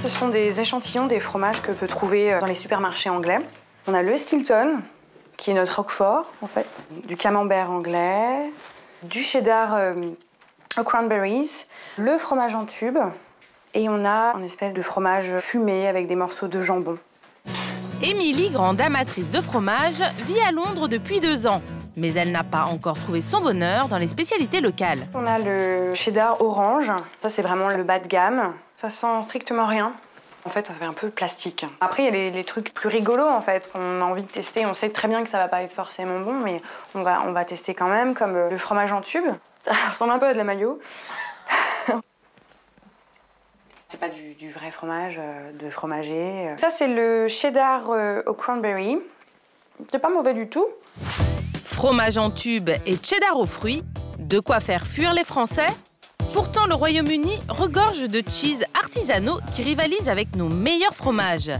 Ce sont des échantillons des fromages que peut trouver dans les supermarchés anglais. On a le Stilton, qui est notre roquefort, en fait, du camembert anglais, du cheddar aux cranberries, le fromage en tube, et on a une espèce de fromage fumé avec des morceaux de jambon. Émilie, grande amatrice de fromage, vit à Londres depuis 2 ans. Mais elle n'a pas encore trouvé son bonheur dans les spécialités locales. On a le cheddar orange. Ça, c'est vraiment le bas de gamme. Ça sent strictement rien. En fait, ça fait un peu plastique. Après, il y a les trucs plus rigolos, en fait, qu'on a envie de tester. On sait très bien que ça va pas être forcément bon, mais on va tester quand même, comme le fromage en tube. Ça ressemble un peu à de la mayo. C'est pas du vrai fromage de fromager. Ça, c'est le cheddar au cranberry. C'est pas mauvais du tout. Fromage en tube et cheddar aux fruits, de quoi faire fuir les Français? Pourtant, le Royaume-Uni regorge de cheese artisanaux qui rivalisent avec nos meilleurs fromages.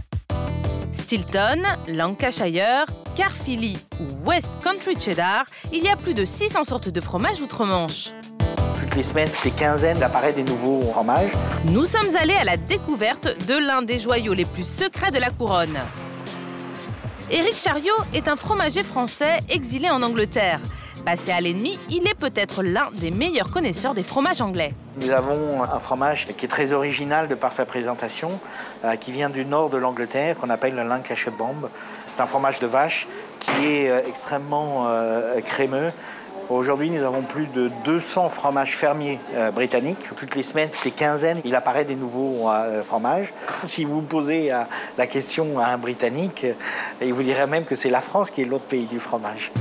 Stilton, Lancashire, Caerphilly ou West Country Cheddar, il y a plus de 600 sortes de fromages outre-Manche. Toutes les semaines, toutes les quinzaines, il apparaît des nouveaux fromages. Nous sommes allés à la découverte de l'un des joyaux les plus secrets de la couronne. Éric Chariot est un fromager français exilé en Angleterre. Passé à l'ennemi, il est peut-être l'un des meilleurs connaisseurs des fromages anglais. Nous avons un fromage qui est très original de par sa présentation, qui vient du nord de l'Angleterre, qu'on appelle le Lancashire Bomb. C'est un fromage de vache qui est extrêmement crémeux. Aujourd'hui, nous avons plus de 200 fromages fermiers britanniques. Toutes les semaines, toutes les quinzaines, il apparaît des nouveaux fromages. Si vous posez la question à un Britannique, il vous dirait même que c'est la France qui est l'autre pays du fromage.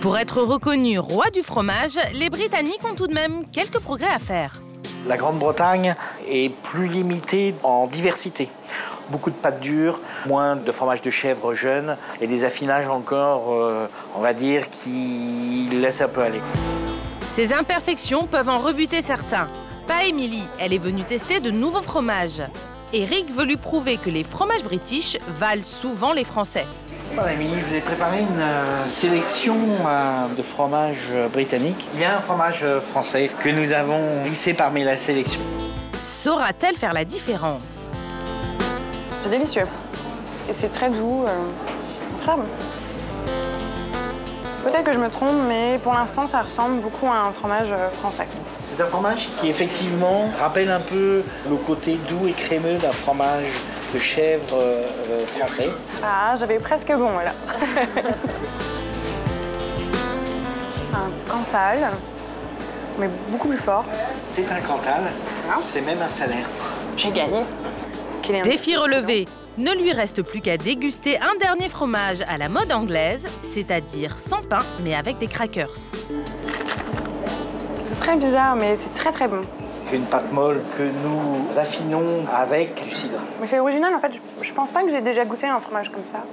Pour être reconnu roi du fromage, les Britanniques ont tout de même quelques progrès à faire. La Grande-Bretagne est plus limitée en diversité. Beaucoup de pâtes dures, moins de fromage de chèvre jeune et des affinages encore, on va dire, qui laissent un peu aller. Ces imperfections peuvent en rebuter certains. Pas Émilie, elle est venue tester de nouveaux fromages. Éric veut lui prouver que les fromages british valent souvent les Français. Voilà, Émilie, je vous ai préparé une sélection de fromages britanniques. Il y a un fromage français que nous avons glissé parmi la sélection. Saura-t-elle faire la différence? C'est délicieux. Et c'est très doux, très bon. Peut-être que je me trompe, mais pour l'instant, ça ressemble beaucoup à un fromage français. C'est un fromage qui, effectivement, rappelle un peu le côté doux et crémeux d'un fromage de chèvre français. Ah, j'avais presque bon, là. Un Cantal, mais beaucoup plus fort. C'est un Cantal, c'est même un Salers. J'ai gagné. Défi relevé. Ne lui reste plus qu'à déguster un dernier fromage à la mode anglaise, c'est-à-dire sans pain, mais avec des crackers. C'est très bizarre, mais c'est très très bon. C'est une pâte molle que nous affinons avec du cidre. Mais c'est original, en fait. Je pense pas que j'ai déjà goûté un fromage comme ça.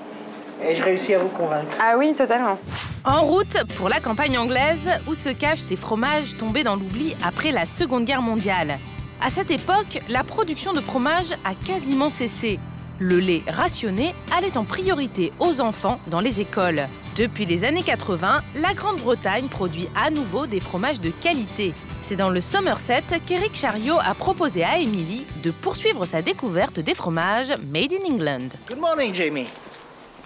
Et je réussis à vous convaincre. Ah oui, totalement. En route pour la campagne anglaise, où se cachent ces fromages tombés dans l'oubli après la Seconde Guerre mondiale. À cette époque, la production de fromage a quasiment cessé. Le lait rationné allait en priorité aux enfants dans les écoles. Depuis les années 80, la Grande-Bretagne produit à nouveau des fromages de qualité. C'est dans le Somerset qu'Éric Chariot a proposé à Émilie de poursuivre sa découverte des fromages made in England. Good morning, Jamie.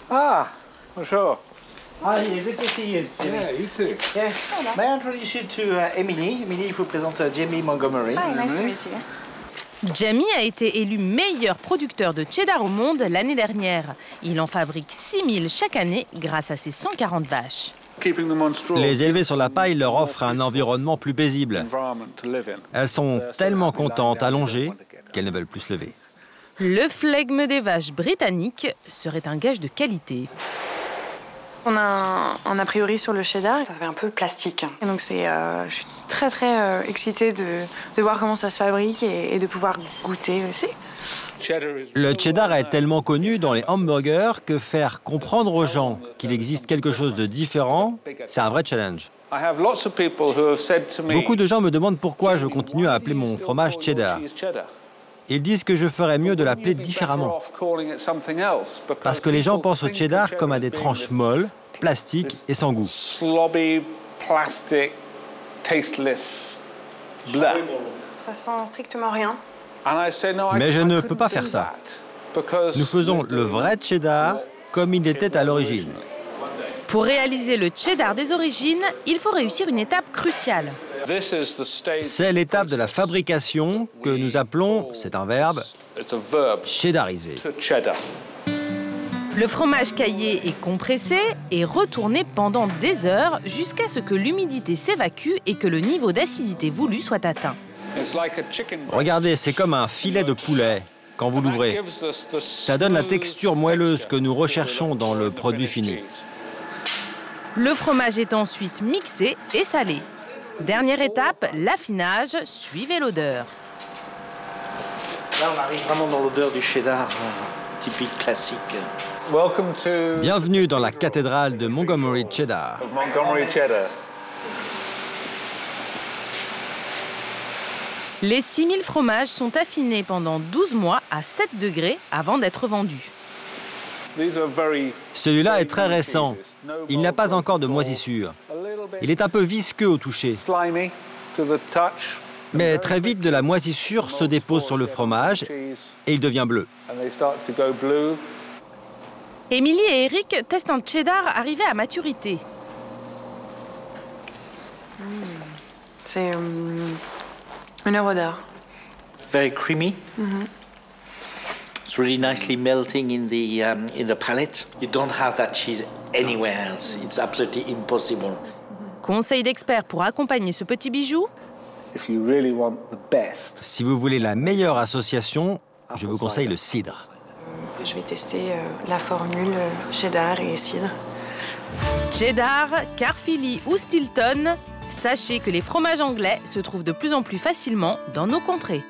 Ah, bonjour. Hi, good to see you. Yeah, you too. Yes. May I introduce you to Emily? Emily, je vous présente Jamie Montgomery. Hi, nice to meet you. Jamie a été élu meilleur producteur de cheddar au monde l'année dernière. Il en fabrique 6000 chaque année grâce à ses 140 vaches. Les élever sur la paille leur offre un environnement plus paisible. Elles sont tellement contentes, allongées, qu'elles ne veulent plus se lever. Le flegme des vaches britanniques serait un gage de qualité. On a un a priori sur le cheddar, ça fait un peu plastique. Et donc je suis très très excitée de voir comment ça se fabrique et de pouvoir goûter aussi. Le cheddar est tellement connu dans les hamburgers que faire comprendre aux gens qu'il existe quelque chose de différent, c'est un vrai challenge. Beaucoup de gens me demandent pourquoi je continue à appeler mon fromage cheddar. Ils disent que je ferais mieux de l'appeler différemment. Parce que les gens pensent au cheddar comme à des tranches molles, plastiques et sans goût. Slobby, plastic, tasteless, blah. Ça sent strictement rien. Mais je ne peux pas faire ça. Nous faisons le vrai cheddar comme il était à l'origine. Pour réaliser le cheddar des origines, il faut réussir une étape cruciale. C'est l'étape de la fabrication que nous appelons, c'est un verbe, cheddariser. Le fromage caillé est compressé et retourné pendant des heures jusqu'à ce que l'humidité s'évacue et que le niveau d'acidité voulu soit atteint. Regardez, c'est comme un filet de poulet quand vous l'ouvrez. Ça donne la texture moelleuse que nous recherchons dans le produit fini. Le fromage est ensuite mixé et salé. Dernière étape, l'affinage. Suivez l'odeur. Là, on arrive vraiment dans l'odeur du cheddar typique, classique. Bienvenue dans la cathédrale de Montgomery Cheddar. Les 6000 fromages sont affinés pendant 12 mois à 7 degrés avant d'être vendus. Celui-là est très récent. Il n'a pas encore de moisissure. Il est un peu visqueux au toucher. Mais très vite, de la moisissure se dépose sur le fromage et il devient bleu. Émilie et Eric testent un cheddar arrivé à maturité. C'est une œuvre d'art. Very creamy. It's really nicely melting in the palate. You don't have that cheese anywhere else. It's absolutely impossible. Conseil d'expert pour accompagner ce petit bijou? Si vous voulez la meilleure association, je vous conseille le cidre. Je vais tester la formule cheddar et cidre. Cheddar, Caerphilly ou Stilton, sachez que les fromages anglais se trouvent de plus en plus facilement dans nos contrées.